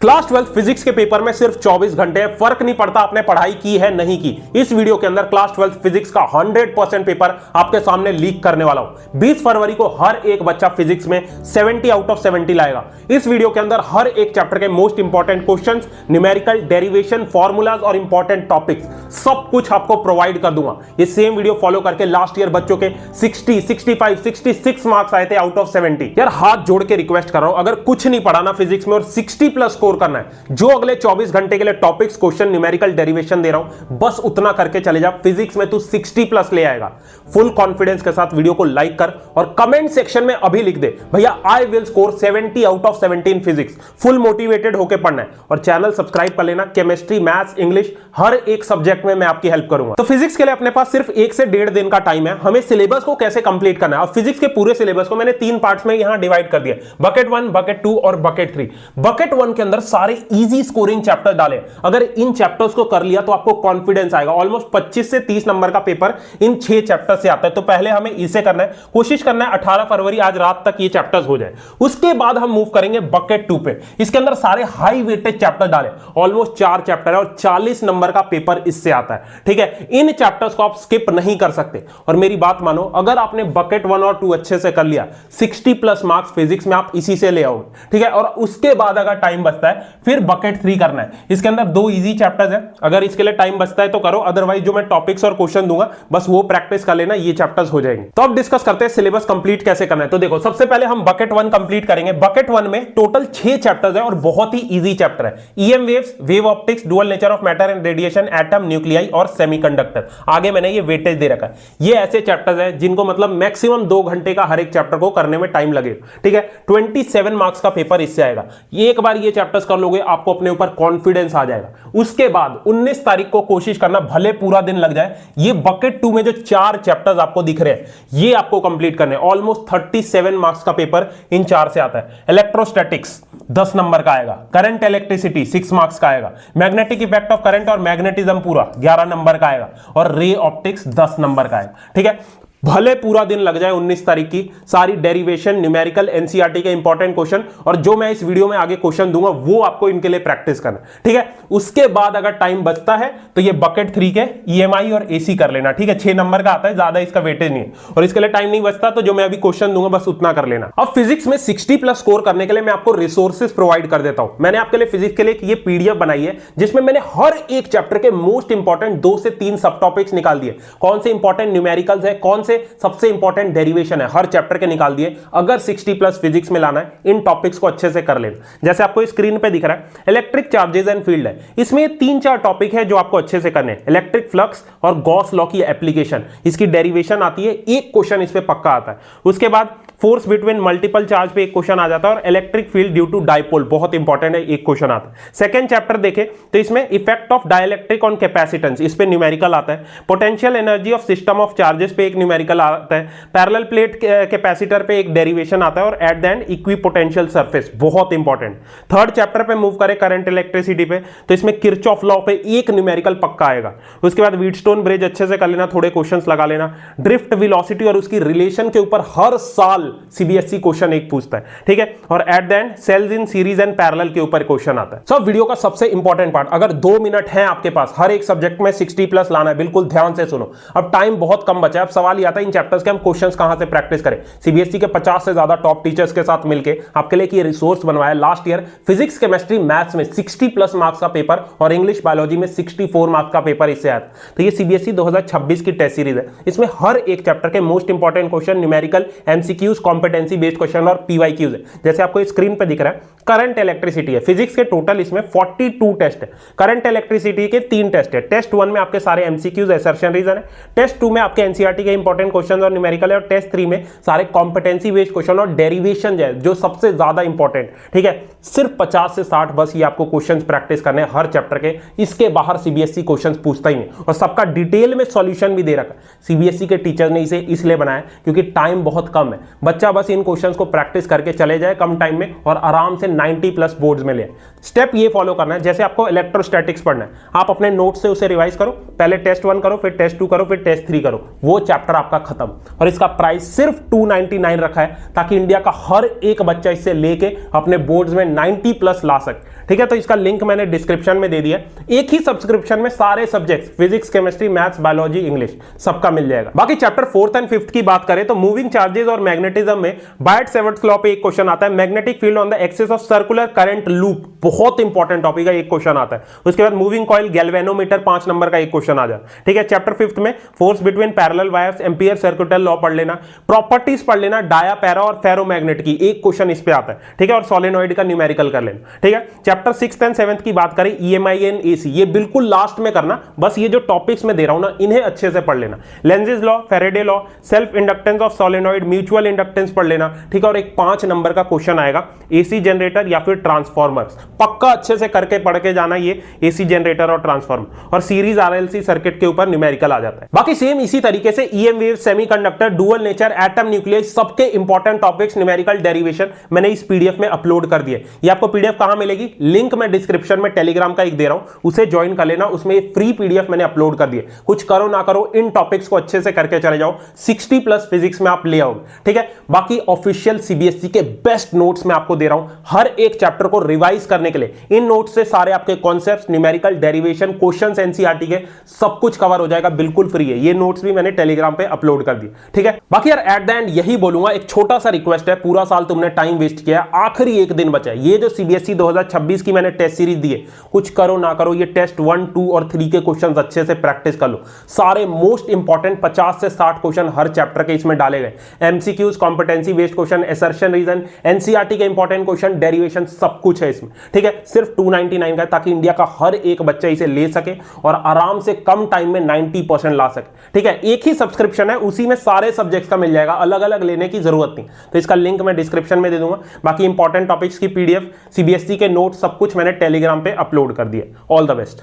Class 12 physics के paper में सिर्फ 24 घंटे, फर्क नहीं पड़ता आपने पढ़ाई की है नहीं की। इस वीडियो के अंदर क्लास 12 फिजिक्स का 100% पेपर आपके सामने लीक करने वाला हूं। 20 फरवरी को हर एक बच्चा फिजिक्स में 70 आउट ऑफ 70 लाएगा। इस वीडियो के अंदर हर एक चैप्टर के most important questions, numerical, derivation, formulas और इंपॉर्टेंट टॉपिक्स सब कुछ आपको प्रोवाइड कर दूंगा। ये सेम वीडियो फॉलो करके लास्ट ईयर बच्चों के 60, 65, 66 मार्क्स आए थे आउट ऑफ 70। यार हाथ जोड़ के रिक्वेस्ट कर रहा हूं, अगर कुछ नहीं पढ़ाना फिजिक्स में और 60+ करना है, जो अगले 24 घंटे के लिए टॉपिक्स, क्वेश्चन, न्यूमेरिकल, डेरिवेशन दे रहा हूं, बस उतना करके चले जा। फिजिक्स में तू 60+ ले आएगा। फुल कॉन्फिडेंस के साथ वीडियो को लाइक कर और कमेंट सेक्शन में अभी लिख दे, भैया I will score 70 out of 70 in physics. Full motivated होकर पढ़ना है और चैनल सब्सक्राइब कर लेना। केमिस्ट्री, मैथ्स, इंग्लिश, हर एक सब्जेक्ट में मैं आपकी हेल्प करूंगा। तो फिजिक्स के लिए अपने पास सिर्फ 1 से 1.5 दिन का टाइम है। हमें सिलेबस को कैसे कंप्लीट करना है, और फिजिक्स के पूरे सिलेबस को मैंने 3 पार्ट्स में यहां डिवाइड कर दिया, बकेट 1, बकेट 2 और बकेट 3। बकेट 1 के अंदर सारे इजी स्कोरिंग चैप्टर डाले। अगर इन चैप्टर्स को कर लिया तो आपको कॉन्फिडेंस आएगा। ऑलमोस्ट 25 से 30 नंबर का पेपर इन 6 चैप्टर से आता है। तो पहले हमें इसे करना है, कोशिश करना है 18 फरवरी आज रात तक ये चैप्टर्स हो जाए। उसके बाद हम मूव करेंगे बकेट 2 पे। इसके अंदर सारे हाई वेटेज चैप्टर डाले, ऑलमोस्ट 4 चैप्टर है और 40 नंबर का पेपर इससे आता है। ठीक है, इन चैप्टर्स को आप स्किप नहीं कर सकते। और मेरी बात मानो, अगर आपने बकेट 1 और 2 अच्छे से कर लिया, 60+ मार्क्स फिजिक्स में आप इसी से ले आओगे। ठीक है, और उसके बाद अगर टाइम बचता है फिर बकेट 3 करना है। इसके अंदर 2 इजी चैप्टर्स हैं, अगर इसके लिए टाइम बचता है तो करो, अदरवाइज जो मैं टॉपिक्स और क्वेश्चन दूंगा बस वो प्रैक्टिस कर लेना, ये चैप्टर्स हो जाएंगे। तो अब डिस्कस करते हैं सिलेबस कंप्लीट कैसे करना है। तो देखो, सबसे पहले हम बकेट 1 कंप्लीट करेंगे। बकेट 1 में टोटल 6 चैप्टर्स है और बहुत ही इजी चैप्टर है। EM waves, wave optics, dual nature of matter and radiation, atom, nuclei और सेमीकंडक्टर। आगे मैंने ये वेटेज दे रखा है। ये ऐसे चैप्टर्स हैं जिनको मतलब मैक्सिमम 2 घंटे का हर एक चैप्टर को करने में टाइम लगेगा। ठीक है, 27 मार्क्स का पेपर इससे आएगा। एक बार ये चैप्टर्स कर लोगे, आपको अपने ऊपर कॉन्फिडेंस आ जाएगा। उसके बाद 19 तारीख को कोशिश करना, भले पूरा दिन लग जाए, ये बकेट 2 में जो 4 चैप्टर्स आपको दिख रहे हैं ये आपको कंप्लीट करने। ऑलमोस्ट 37 मार्क्स का पेपर इन 4 से आता है। इलेक्ट्रोस्टैटिक्स 10 नंबर का आएगा। करंट इलेक्ट्रिसिटी 6 मार्क्स का आएगा। मैग्नेटिक इफेक्ट ऑफ करंट और मैग्नेटिज्म पूरा 11 नंबर का आएगा। और रे ऑप्टिक्स 10 नंबर का आएगा। ठीक है, भले पूरा दिन लग जाए, 19 तारीख की सारी डेरिवेशन, न्यूमेरिकल, एनसीईआरटी के इंपॉर्टेंट क्वेश्चन और जो मैं इस वीडियो में आगे क्वेश्चन दूंगा वो आपको इनके लिए प्रैक्टिस करना। ठीक है, उसके बाद अगर टाइम बचता है तो ये बकेट 3 के ईएमआई और एसी कर लेना। ठीक है, 6 नंबर का आता है, ज्यादा इसका वेटेज नहीं है। और इसके लिए टाइम नहीं बचता तो जो मैं अभी क्वेश्चन दूंगा बस उतना कर लेना। अब फिजिक्स में 60+ स्कोर करने के लिए मैं आपको रिसोर्सेज प्रोवाइड कर देता हूं। मैंने आपके लिए फिजिक्स के लिए ये पीडीएफ बनाई है जिसमें मैंने हर एक चैप्टर के मोस्ट इंपॉर्टेंट 2 से 3 सब टॉपिक्स निकाल दिए। कौन से इंपॉर्टेंट न्यूमेरिकल्स है, कौन से सबसे इंपॉर्टेंट डेरिवेशन है, हर चैप्टर के निकाल दिए। अगर 60+ फिजिक्स में लाना है, इन टॉपिक्स को अच्छे से कर लेना। जैसे आपको स्क्रीन पे दिख रहा है, इलेक्ट्रिक चार्जेस एंड फील्ड है। इसमें 3-4 टॉपिक है जो आपको अच्छे से करने हैं। इलेक्ट्रिक फ्लक्स और गॉस लॉ की एप्लीकेशन, इसकी डेरिवेशन आती है, एक क्वेश्चन इस पे पक्का आता है। उसके बाद फोर्स बिटवीन मल्टीपल चार्ज पे एक क्वेश्चन आ जाता है और electric field due to dipole बहुत इंपॉर्टेंट है, एक क्वेश्चन आता है। सेकंड चैप्टर देखें तो इसमें effect of dielectric on capacitance, इस पे न्यूमेरिकल आता है। Potential energy of system of charges पे एक न्यूमेरिकल आता है। पैरेलल प्लेट कैपेसिटर पे एक डेरिवेशन आता है और at the and equipotential surface, बहुत इंपॉर्टेंट। थर्ड चैप्टर पे मूव करें करंट इलेक्ट्रिसिटी पे, तो इसमें किरचॉफ लॉ पे एक न्यूमेरिकल पक्का आएगा। उसके बाद व्हीटस्टोन ब्रिज अच्छे से कर लेना, थोड़े क्वेश्चंस लगा लेना। ड्रिफ्ट वेलोसिटी और उसकी रिलेशन के ऊपर हर साल सीबीएसई क्वेश्चन एक पूछता है। ठीक है, और at the end cells in series and parallel के ऊपर क्वेश्चन आता है। सब वीडियो का सबसे इंपॉर्टेंट पार्ट, अगर 2 मिनट है आपके पास, हर एक सब्जेक्ट में 60+ लाना है, बिल्कुल ध्यान से सुनो। अब टाइम बहुत कम बचा है। अब सवाल ये आता है इन चैप्टर्स के हम क्वेश्चंस कहां से प्रैक्टिस करें। सीबीएसई के 50 से ज्यादा टॉप टीचर्स के साथ मिलकर आपके लिए ये रिसोर्स बनवाया। Last year physics, chemistry, maths में 60+ मार्क्स का पेपर और इंग्लिश, बायोलॉजी में 64 मार्क्स का पेपर इससे आया। तो ये सीबीएसई 2026 की टेस्ट सीरीज है। इसमें हर एक चैप्टर के most important question, numerical, MCQs, competency based question और पीवाईक्यूज है। जैसे आपको स्क्रीन पे दिख रहा है, करंट इलेक्ट्रिसिटी है। फिजिक्स के टोटल इसमें 42 टेस्ट है। करंट इलेक्ट्रिसिटी के 3 टेस्ट है। टेस्ट 1 में आपके सारे एमसीक्यूज, असर्शन, रीजन है। टेस्ट 2 में आपके एनसीईआरटी के इंपॉर्टेंट क्वेश्चन और न्यूमेरिकल है। और टेस्ट 3 में सारे कॉम्पिटेंसी बेस्ड क्वेश्चन और डेरिवेशन है जो सबसे ज्यादा इंपॉर्टेंट। ठीक है, सिर्फ 50 से 60 बस ये आपको क्वेश्चंस प्रैक्टिस करने हैं हर चैप्टर के। इसके बाहर सीबीएसई क्वेश्चंस पूछता ही नहीं और सबका डिटेल में सॉल्यूशन भी दे रखा है। सीबीएसई के टीचर ने इसे इसलिए बनाया क्योंकि टाइम बहुत कम है। बच्चा बस इन क्वेश्चंस को प्रैक्टिस करके चले जाए कम टाइम में और आराम से 90 प्लस बोर्ड्स में ले। स्टेप ये फॉलो करना है, जैसे आपको इलेक्ट्रोस्टैटिक्स पढ़ना है, आप अपने नोट से उसे रिवाइज करो, पहले टेस्ट 1 करो, फिर टेस्ट 2 करो, फिर टेस्ट 3 करो, वो चैप्टर आपका खत्म। और इसका प्राइस सिर्फ 299 रखा है ताकि इंडिया का हर एक बच्चा इससे लेके अपने बोर्ड्स में 90 प्लस ला सके। ठीक है, तो इसका लिंक मैंने डिस्क्रिप्शन में दे दिया। एक ही सब्सक्रिप्शन में सारे subjects physics, chemistry, maths, biology, English सबका मिल जाएगा। बाकी चैप्टर 4th एंड 5th की बात करें तो मूविंग चार्जेस और मैग्नेटिज्म में बायट-सैवर्ट्स लॉ पे एक क्वेश्चन आता है, magnetic field on the axis of circular current loop, बहुत इंपॉर्टेंट टॉपिक है, एक क्वेश्चन आता है। उसके बाद मूविंग कॉइल, गैल्वेनोमीटर, 5 नंबर का एक क्वेश्चन आ जाए। ठीक है, चैप्टर 5th में force between parallel wires, ampere circuital law पढ़ लेना, प्रॉपर्टीज पढ़ लेना डाया, पैरा और फेरोमैग्नेट की, एक क्वेश्चन इस पे आता है। ठीक है, और सोलेनॉइड का न्यूमेरिकल कर लेना। ठीक है, चैप्टर 6th एंड 7th की बात करें, EMI एंड AC, ये बिल्कुल लास्ट में करना, बस ये जो टॉपिक्स में दे रहा हूं ना इन्हें अच्छे से पढ़ लेना। Lenz's law, Faraday law, self inductance of solenoid, mutual inductance पढ़ लेना। ठीक है, और एक 5 नंबर का क्वेश्चन आएगा AC जनरेटर या फिर ट्रांसफॉर्मर्स, पक्का अच्छे से करके पढ़ के जाना ये AC जनरेटर और ट्रांसफॉर्मर, और सीरीज RLC सर्किट के ऊपर न्यूमेरिकल आ जाता है। बाकी सेम इसी तरीके से EM wave, semiconductor, dual nature, atom, nucleus, सबके इंपॉर्टेंट टॉपिक्स, न्यूमेरिकल डेरिवेशन मैंने इस PDF में अपलोड कर दिए। ये आपको PDF कहां मिलेगी, लिंक मैं डिस्क्रिप्शन में टेलीग्राम का एक दे रहा हूं, उसे ज्वाइन कर लेना, उसमें फ्री PDF मैंने अपलोड कर दिए। कुछ करो ना करो, इन टॉपिक्स को अच्छे से करके चले जाओ, 60 प्लस फिजिक्स में आप ले आओगे। ठीक है, बाकी ऑफिशियल CBSE के बेस्ट नोट्स मैं आपको दे रहा हूं हर एक चैप्टर को रिवाइज करने के लिए। इन नोट्स से सारे आपके concepts, numerical, derivation, questions NCERT के सब कुछ कवर हो जाएगा, बिल्कुल फ्री है। ये नोट्स भी मैंने टेलीग्राम पे अपलोड कर दिए। ठीक है, बाकी यार एट द एंड यही बोलूंगा, एक छोटा सा रिक्वेस्ट है, पूरा साल तुमने टाइम वेस्ट किया, आखिरी एक दिन बचा है। ये जो CBSE 2026 की मैंने टेस्ट सीरीज दी है, कुछ करो ना करो, ये टेस्ट 1, 2 और 3 के क्वेश्चंस अच्छे से प्रैक्टिस कर लो। सारे मोस्ट इंपॉर्टेंट 50 से 60 क्वेश्चन हर चैप्टर के इसमें डाले गए, MCQs, competency based question, assertion reason, NCERT के इंपॉर्टेंट क्वेश्चन, डेरिवेशन, सब कुछ है इसमें। ठीक है, सिर्फ 299 का है ताकि इंडिया का हर एक बच्चा इसे ले सके और आराम से कम टाइम में 90% ला सके। ठीक है, एक ही सब्सक्रिप्शन है, उसी में सारे सब्जेक्ट्स का मिल जाएगा, अलग अलग लेने की जरूरत नहीं। तो इसका लिंक मैं डिस्क्रिप्शन में दे दूंगा। बाकी इंपॉर्टेंट टॉपिक्स की PDF, CBSE के नोट, सब कुछ मैंने टेलीग्राम पे अपलोड कर दिए। All the best.